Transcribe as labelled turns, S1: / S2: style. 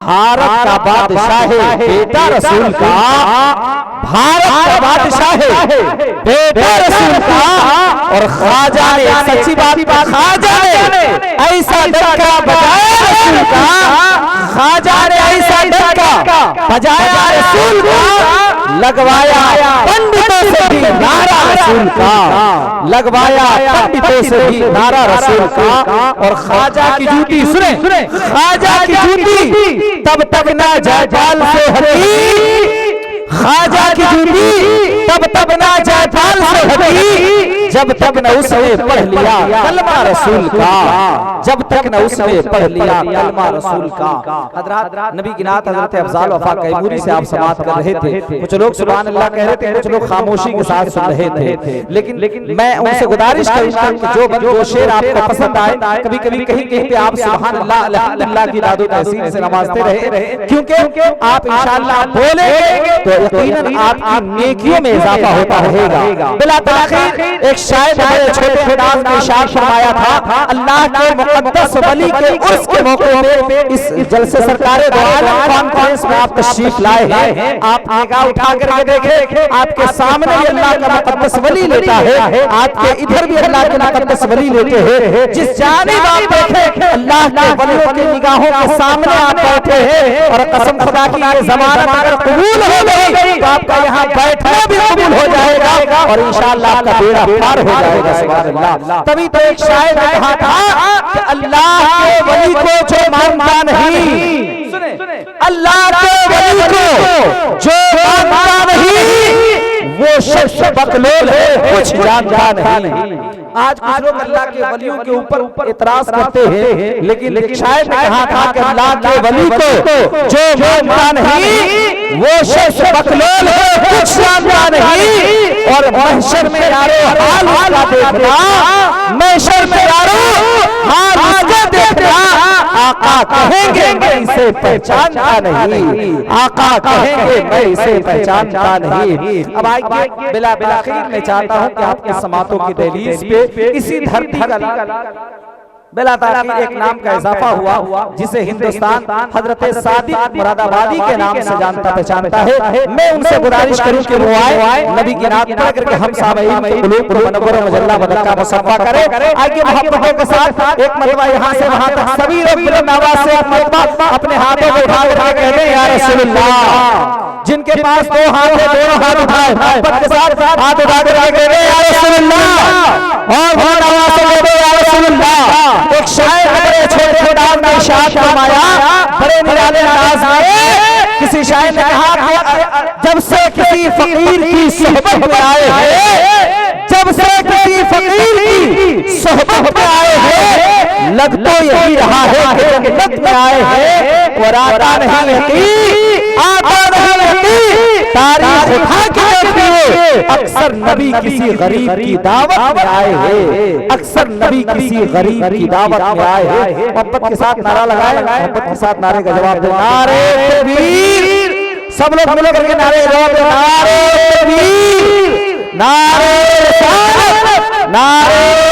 S1: بھارت کا بادشاہ بیٹا رسول کا، بھارت کا بادشاہ بیٹا رسول کا، اور خواجہ نے سچی بات کا خواجہ نے ایسا ڈنکا بجایا رسول کا، خواجہ نے ایسا ڈنکا بجایا رسول کا، لگوایا پنڈتوں سے بھی نعرہ رسول کا، لگوایا پنڈتوں سے بھی نعرہ رسول کا، اور خواجہ کی جوتی سنیں، خواجہ کی جوتی تب تک نہ جائے پال سے ہٹی، خواجہ کی جوتی تب تک نہ جائے پال سے ہٹی، جب تک نہ اس نے پڑھ لیا کلمہ رسول کا، جب تک نہ اس نے پڑھ لیا کلمہ رسول کا۔ حضرات نبی کی نعت حضرت افضال وفا کیموری سے آپ سماعت کر رہے تھے، کچھ لوگ سبحان اللہ کہہ رہے تھے، کچھ لوگ خاموشی کے ساتھ سن رہے تھے، لیکن میں ان سے گزارش کروں کہ جو شعر آپ کو پسند آئے، کبھی کبھی کہیں پہ آپ سبحان اللہ الحمدللہ کی داد و تحسین سے نوازتے رہے، کیونکہ آپ انشاءاللہ بولیں گے تو یقیناً آپ کی نیکیوں میں اضافہ ہوتا رہے گا۔ بلا تاخیر ایک شاعر نے بڑے چھوٹے انداز میں اشارہ فرمایا تھا، اللہ کے مقدس ولی کے عرس کے موقع پہ اس جلسے سرکار دو عالم کانفرنس میں آپ تشریف لائے ہیں، آپ نگاہ اٹھا کر کے دیکھیں، آپ کے سامنے بھی اللہ کا مقدس ولی لیتا ہے، آپ کے ادھر بھی اللہ کے مقدس ولی لیتے ہیں، جس جانب آپ بیٹھے اللہ کے ولیوں کی نگاہوں کے سامنے آپ بیٹھے ہیں، اور قسم خدا کی یہ ضمانت اگر قبول ہو گئی تو آپ کا یہاں بیٹھنا بھی قبول ہو جائے گا، اور انشاءاللہ آپ کا بیڑا پار ہو جائے گا۔ سبحان اللہ۔ تبھی تو ایک شاعر نے کہا تھا کہ اللہ کے ولی کو جو مانتا نہیں، اللہ کے ولی کو جو مانتا نہیں وہ شخص بکلول ہے، کچھ جانتا نہیں۔ آج کچھ لوگ اللہ کے ولیوں کے اوپر اعتراض کرتے ہیں، لیکن شاعر نے کہا تھا کہ اللہ کے ولی کو جو مانتا نہیں وہ شخص بکلول ہے، کچھ جانتا نہیں۔ اور محشر میں یارو حال اس کا دیکھنا، محشر میں یارو حال اس کا دیکھنا، آقا کہیں گے میں اسے پہچانتا نہیں، آقا کہیں گے میں اسے پہچانتا نہیں۔ اب آئیے بلا تاخیر میں چاہتا ہوں کہ آپ کے سماعتوں کی دہلیز پہ اسی دھرتی کا بلا تاخیر ایک نام کا اضافہ ہوا جسے ہندوستان حضرت صادق مراد آبادی کے نام سے جانتا پہچانتا ہے۔ میں ان سے گزارش کروں کہ وہ آئے نبی کی نعت پڑھ کر کے ہم سامعین قلوب کو منور و مجلہ بدکہ مصفہ کرے۔ آئیے محبتوں کے ساتھ ایک مرتبہ یہاں سے وہاں تک سبھی لوگ بلند آواز سے ایک مرتبہ اپنے ہاتھوں کو اٹھا کر کہتے ہیں یا رسول اللہ، جن کے پاس دو ہاتھ ہیں دونوں ہاتھ اٹھائے، محبت کے ساتھ ہاتھ اٹھا کر کہتے ہیں یا رسول اللہ، اور بلند آواز سے کہتے ہیں یا رسول اللہ۔ ایک شاعر نے بڑے چھوٹے انداز میں ارشاد فرمایا، بڑے نرالے انداز میں کسی شاعر نے کہا کہ جب سے کسی فقیر کی صحبت میں آئے ہیں، جب سے کسی فقیر کی صحبت میں آئے ہیں، لگ تو یہی رہا ہے کہ جنت میں آئے ہیں، اور آتا نہیں یقین، آتا نہیں یقین، تاریخ اٹھا کے دیکھیے، اکثر نبی کسی غریب کی دعوت میں آئے ہیں، اکثر نبی کسی غریب کی دعوت میں آئے ہیں۔ محبت کے ساتھ نعرہ لگائے، محبت کے ساتھ نعرے کا جواب دے، نعرے تکبیر، سب لوگ ملو کر کے نعرے جواب دے، نعرے تکبیر، نعرے رسالت، نعرے